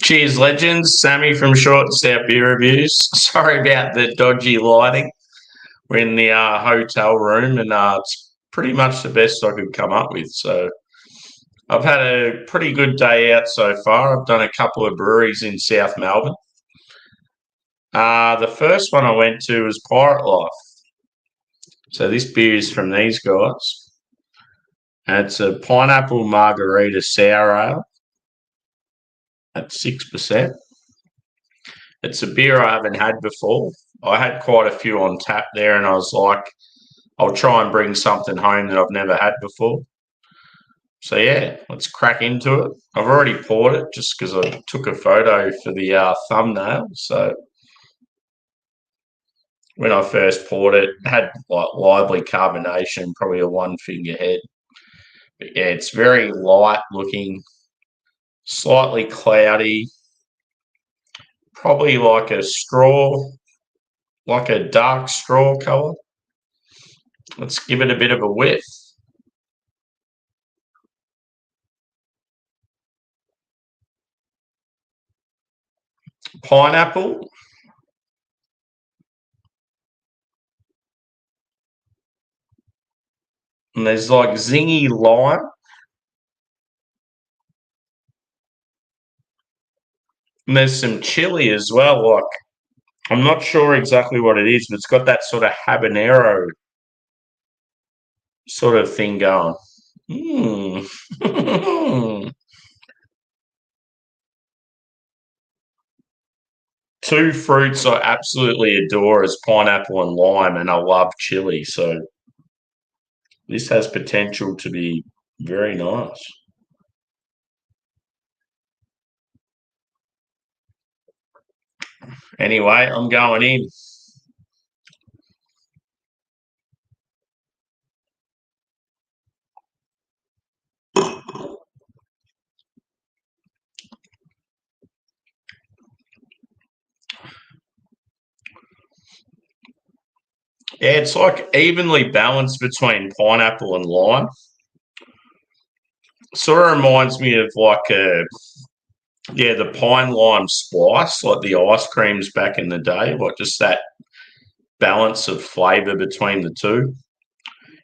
Cheers, legends. Sammy from Short and Stout Beer Reviews. Sorry about the dodgy lighting. We're in the hotel room, and it's pretty much the best I could come up with. So I've had a pretty good day out so far. I've done a couple of breweries in South Melbourne. The first one I went to was Pirate Life. So this beer is from these guys. And it's a pineapple margarita sour ale at 6%. It's a beer I haven't had before. I had quite a few on tap there, and I was like, I'll try and bring something home that I've never had before. So, yeah, let's crack into it. I've already poured it just because I took a photo for the thumbnail. So, when I first poured it, it had like lively carbonation, probably a one finger head. But, yeah, it's very light looking, slightly cloudy, probably like a straw, like a dark straw colour. Let's give it a bit of a whiff. Pineapple. And there's like zingy lime. And there's some chili as well. Like, I'm not sure exactly what it is, but it's got that sort of habanero sort of thing going. Two fruits I absolutely adore is pineapple and lime, and I love chili. So this has potential to be very nice. Anyway, I'm going in. Yeah, it's like evenly balanced between pineapple and lime. Sort of reminds me of like the pine lime spice, like the ice creams back in the day, like just that balance of flavour between the two.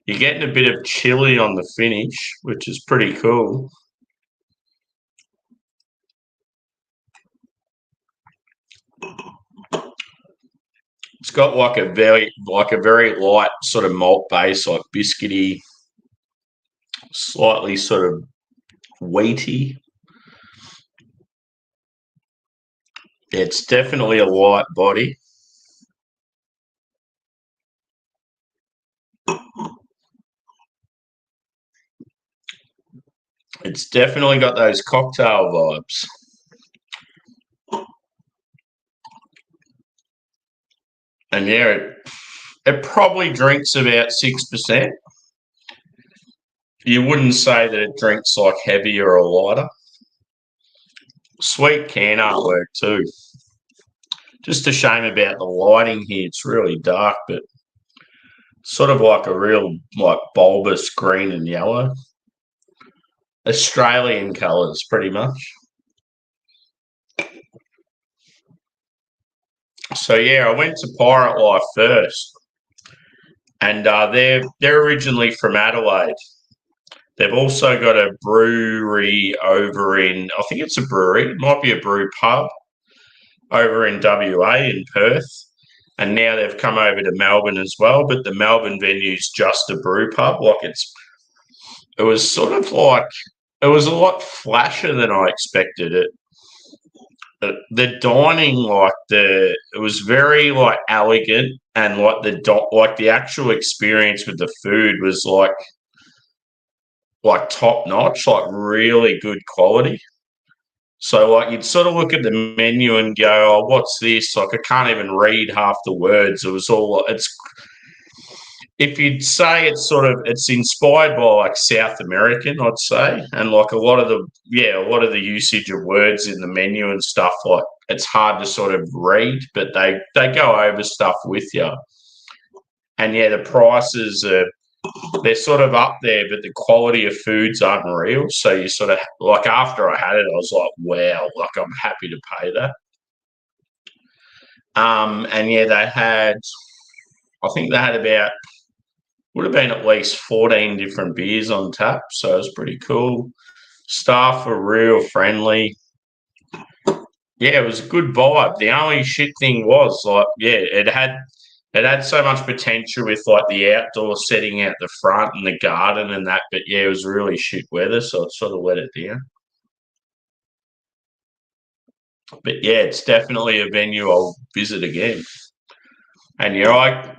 You're getting a bit of chili on the finish, which is pretty cool. It's got like a very light sort of malt base, like biscuity, slightly sort of wheaty. It's definitely a light body. It's definitely got those cocktail vibes. And yeah, it probably drinks about 6%. You wouldn't say that it drinks like heavier or lighter. Sweet can artwork too. Just a shame about the lighting here. It's really dark, but sort of like a real like bulbous green and yellow. Australian colours, pretty much. So yeah, I went to Pirate Life first, and they're originally from Adelaide. They've also got a brewery over in, I think it's a brewery, it might be a brew pub over in WA in Perth. And now they've come over to Melbourne as well, but the Melbourne venue's just a brew pub. Like it was sort of like, it was a lot flasher than I expected it. The dining, it was very like elegant, and like the actual experience with the food was like top notch, like really good quality. So like you'd sort of look at the menu and go, "Oh, what's this?" Like I can't even read half the words. It was all it's. If you'd say it's inspired by like South American, I'd say, and like a lot of the usage of words in the menu and stuff, like it's hard to sort of read, but they go over stuff with you. And yeah, the prices are they're sort of up there, but the quality of food's unreal. So you sort of like after I had it, I was like, wow, like I'm happy to pay that. And yeah, I think they had about would have been at least 14 different beers on tap, so it was pretty cool. Staff were real friendly. Yeah, it was a good vibe. The only shit thing was like, yeah, it had so much potential with like the outdoor setting out the front and the garden and that, but yeah, it was really shit weather, so it sort of let it down. But yeah, it's definitely a venue I'll visit again. And yeah,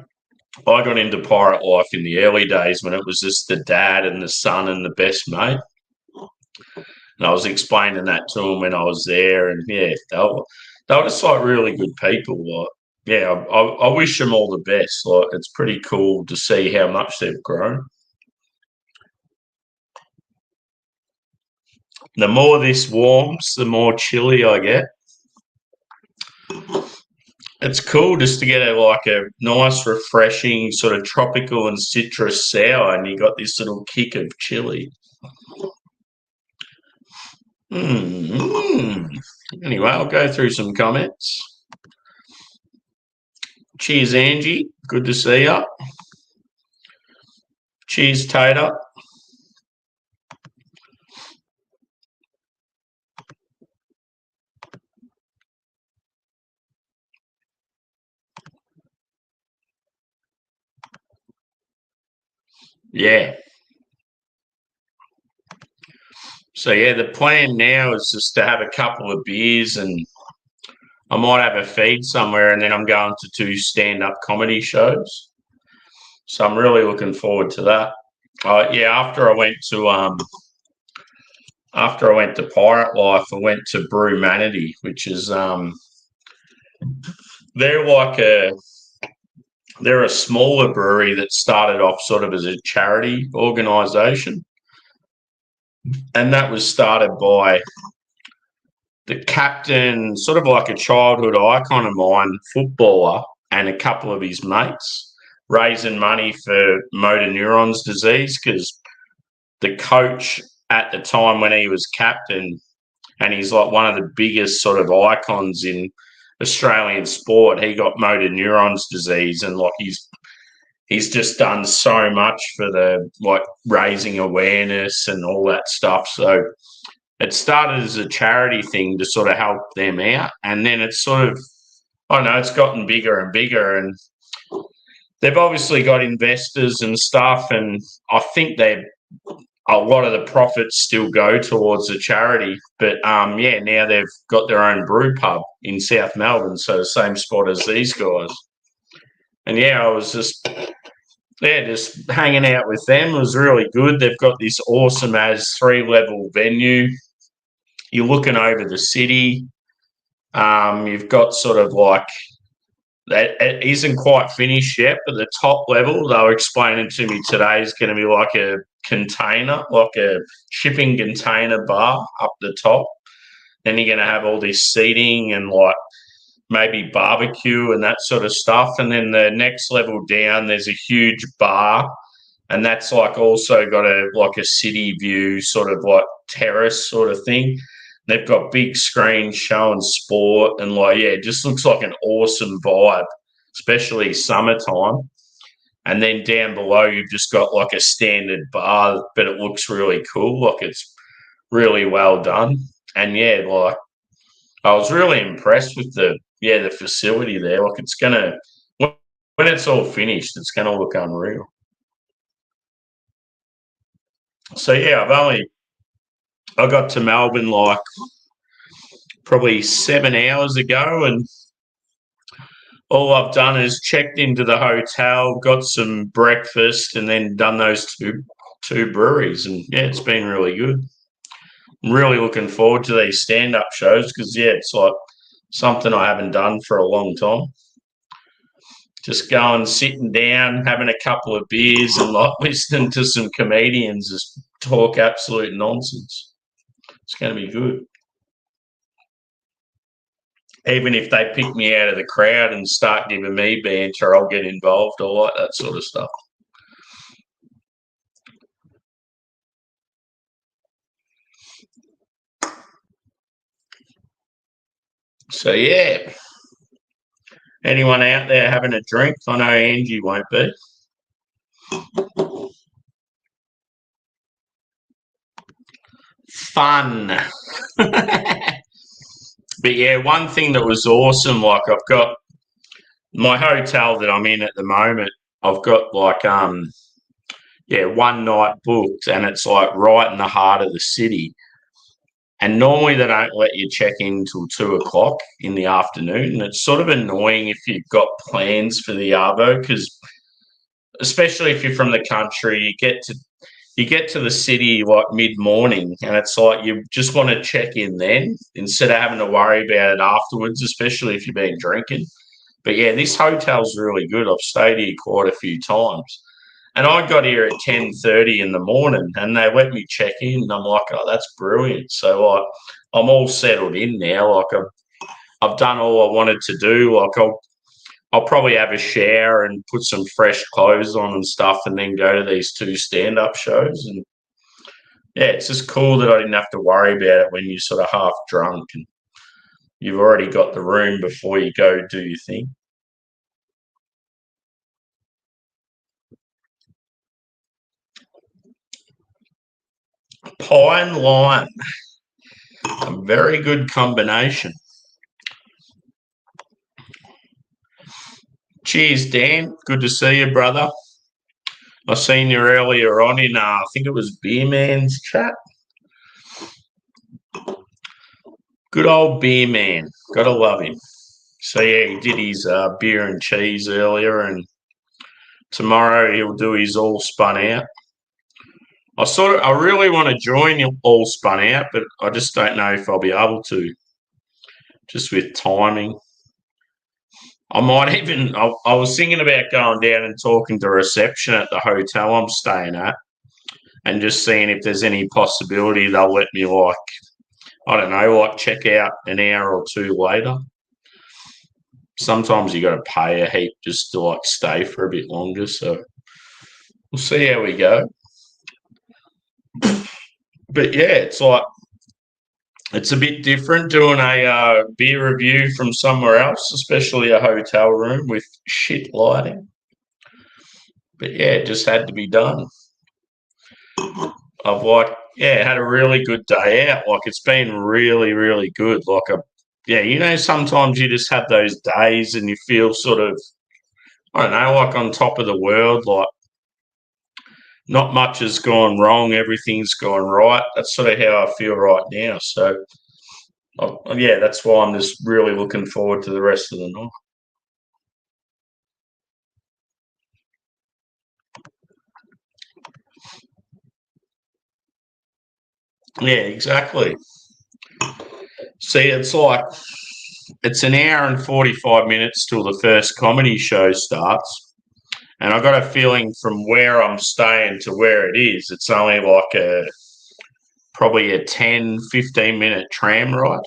I got into pirate life in the early days when it was just the dad and the son and the best mate. And I was explaining that to them when I was there, and yeah, they were just like really good people. Like, yeah, I wish them all the best. Like, it's pretty cool to see how much they've grown. The more this warms, the more chilly I get. It's cool just to get a nice, refreshing sort of tropical and citrus sour, and you got this little kick of chili. Anyway, I'll go through some comments. Cheers, Angie. Good to see you. Cheers, Tater. Yeah. So yeah, the plan now is just to have a couple of beers, and I might have a feed somewhere, and then I'm going to two stand-up comedy shows. So I'm really looking forward to that. Yeah, after I went to Pirate Life, I went to Brewmanity, which is they're like they're a smaller brewery that started off sort of as a charity organisation, and that was started by the captain, sort of like a childhood icon of mine, footballer, and a couple of his mates, raising money for motor neurons disease because the coach at the time when he was captain, and he's like one of the biggest sort of icons in Australian sport, he got motor neurons disease, and like he's just done so much for the like raising awareness and all that stuff. So it started as a charity thing to sort of help them out, and then it's sort of, I don't know, it's gotten bigger and bigger, and they've obviously got investors and stuff, and I think a lot of the profits still go towards the charity. But yeah, now they've got their own brew pub in South Melbourne, so the same spot as these guys. And yeah, I was just hanging out with them. It was really good. They've got this awesome as 3-level venue. You're looking over the city. You've got sort of like that. It isn't quite finished yet, but the top level they were explaining to me today is going to be like a container, like a shipping container bar up the top. Then you're going to have all this seating and like maybe barbecue and that sort of stuff. And then the next level down, there's a huge bar, and that's like also got a city view, sort of like terrace sort of thing. They've got big screens showing sport, and like, yeah, it just looks like an awesome vibe, especially summertime. And then down below, you've just got like a standard bar, but it looks really cool. Like it's really well done. And yeah, like I was really impressed with the facility there. Like it's gonna, when it's all finished, it's gonna look unreal. So yeah, I got to Melbourne like probably 7 hours ago, and all I've done is checked into the hotel, got some breakfast, and then done those two breweries. And yeah, it's been really good. I'm really looking forward to these stand-up shows because yeah, it's like something I haven't done for a long time. Just going, sitting down, having a couple of beers, and like listening to some comedians just talk absolute nonsense. It's going to be good. Even if they pick me out of the crowd and start giving me banter, I'll get involved. I like that sort of stuff. So yeah, anyone out there having a drink? I know Angie won't be. Fun. But yeah, one thing that was awesome, like I've got my hotel that I'm in at the moment, I've got like yeah, one night booked and it's like right in the heart of the city. And normally they don't let you check in until 2 o'clock in the afternoon. And it's sort of annoying if you've got plans for the Arvo because especially if you're from the country, you get to the city like mid-morning and it's like you just want to check in then instead of having to worry about it afterwards, especially if you've been drinking. But yeah, this hotel's really good. I've stayed here quite a few times. And I got here at 10:30 in the morning and they let me check in. And I'm like, oh, that's brilliant. So like I'm all settled in now. Like I've done all I wanted to do. Like I'll probably have a shower and put some fresh clothes on and stuff and then go to these two stand-up shows. And yeah, it's just cool that I didn't have to worry about it when you're sort of half drunk and you've already got the room before you go do your thing. Pie and lime, a very good combination. Cheers, Dan. Good to see you, brother. I seen you earlier on in, I think it was Beer Man's chat. Good old Beer Man. Gotta love him. So yeah, he did his beer and cheese earlier, and tomorrow he'll do his all spun out. I really want to join all spun out, but I just don't know if I'll be able to, just with timing. I might even. I was thinking about going down and talking to reception at the hotel I'm staying at, and just seeing if there's any possibility they'll let me like I don't know, like check out an hour or two later. Sometimes you got to pay a heap just to like stay for a bit longer. So we'll see how we go. But yeah, it's like it's a bit different doing a beer review from somewhere else, especially a hotel room with shit lighting. But yeah, it just had to be done. I've like had a really good day out. Like it's been really, really good. Like sometimes you just have those days and you feel sort of I don't know, like on top of the world, like not much has gone wrong, everything's gone right. That's sort of how I feel right now. So, yeah, that's why I'm just really looking forward to the rest of the night. Yeah, exactly. See, it's an hour and 45 minutes till the first comedy show starts. And I got a feeling from where I'm staying to where it is, it's only like probably a 10-15 minute tram ride.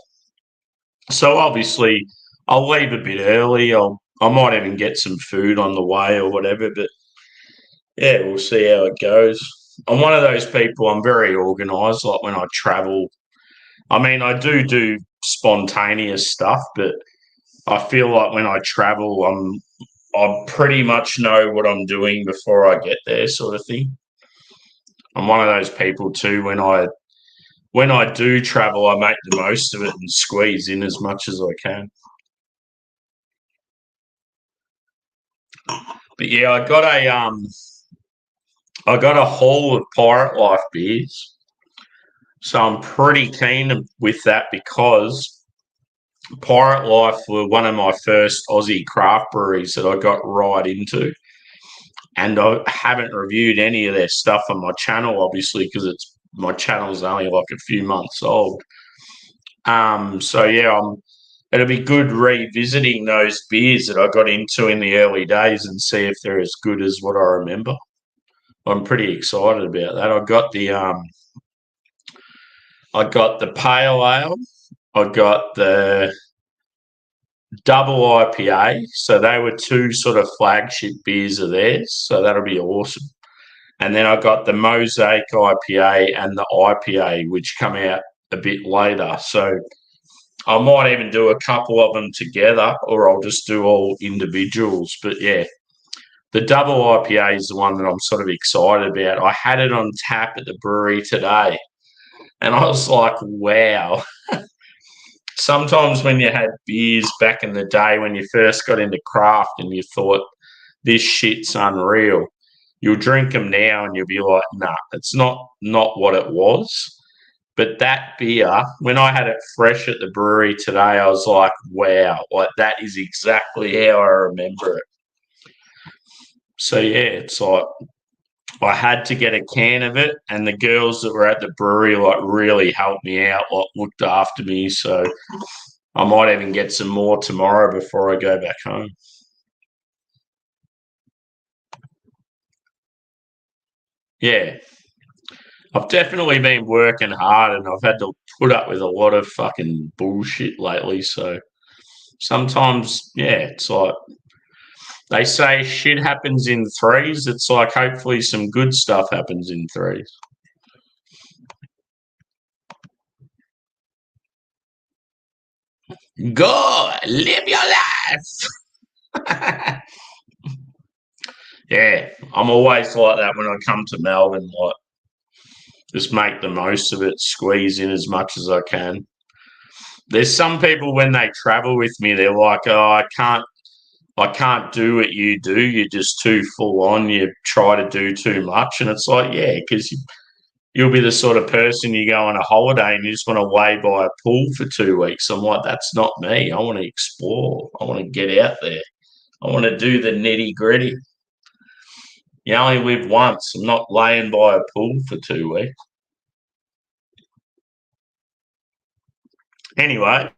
So obviously, I'll leave a bit early. I might even get some food on the way or whatever. But yeah, we'll see how it goes. I'm one of those people. I'm very organised. Like when I travel, I mean, I do spontaneous stuff, but I feel like when I travel, I pretty much know what I'm doing before I get there, sort of thing. I'm one of those people too. When I do travel, I make the most of it and squeeze in as much as I can. But yeah, I got a haul of Pirate Life beers. So I'm pretty keen with that because Pirate Life were one of my first Aussie craft breweries that I got right into. And I haven't reviewed any of their stuff on my channel, obviously, because my channel's only like a few months old. So yeah, it'll be good revisiting those beers that I got into in the early days and see if they're as good as what I remember. I'm pretty excited about that. I got the pale ale. I got the double IPA. So they were two sort of flagship beers of theirs. So that'll be awesome. And then I got the Mosaic IPA and the IPA, which come out a bit later. So I might even do a couple of them together, or I'll just do all individuals. But yeah, the double IPA is the one that I'm sort of excited about. I had it on tap at the brewery today, and I was like, wow. Sometimes when you had beers back in the day when you first got into craft and you thought, this shit's unreal, you'll drink them now and you'll be like, nah, it's not what it was. But that beer, when I had it fresh at the brewery today, I was like, wow, like that is exactly how I remember it. So yeah, it's like I had to get a can of it, and the girls that were at the brewery like really helped me out, like looked after me. So I might even get some more tomorrow before I go back home. Yeah, I've definitely been working hard, and I've had to put up with a lot of fucking bullshit lately. So sometimes, yeah, it's like they say shit happens in threes. It's like hopefully some good stuff happens in threes. Go live your life. Yeah, I'm always like that when I come to Melbourne. Like, just make the most of it, squeeze in as much as I can. There's some people when they travel with me, they're like, "Oh, I can't do what you do. You're just too full on. You try to do too much." And it's like, yeah, because you'll be the sort of person you go on a holiday and you just want to lay by a pool for 2 weeks. I'm like, that's not me. I want to explore. I want to get out there. I want to do the nitty gritty. You only live once. I'm not laying by a pool for 2 weeks. Anyway,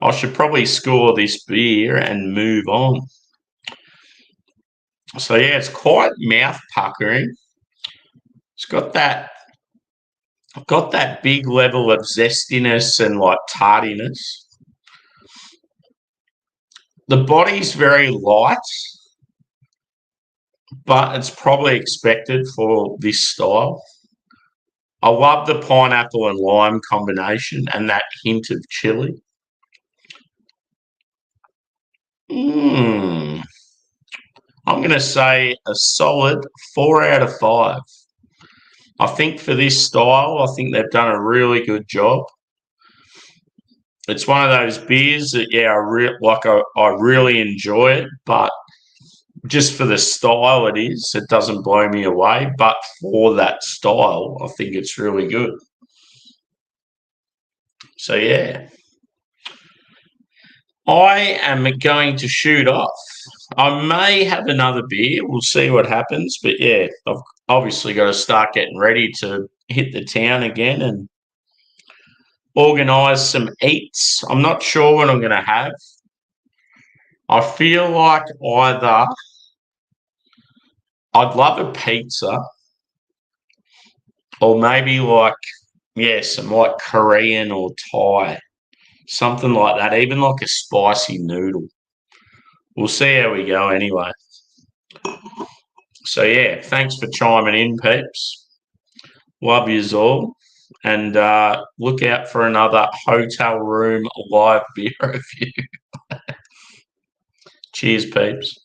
I should probably score this beer and move on. So yeah, it's quite mouth puckering. It's got that big level of zestiness and like tardiness. The body's very light, but it's probably expected for this style. I love the pineapple and lime combination and that hint of chili. I'm going to say a solid 4 out of 5. I think for this style, I think they've done a really good job. It's one of those beers that, yeah, I really enjoy it, but just for the style it doesn't blow me away. But for that style, I think it's really good. So, yeah, I am going to shoot off. I may have another beer. We'll see what happens. But, yeah, I've obviously got to start getting ready to hit the town again and organise some eats. I'm not sure what I'm going to have. I feel like either I'd love a pizza or maybe like, yeah, some like Korean or Thai, something like that, even like a spicy noodle. We'll see how we go anyway. So, yeah, thanks for chiming in, peeps. Love yous all. And look out for another hotel room live beer review. Cheers, peeps.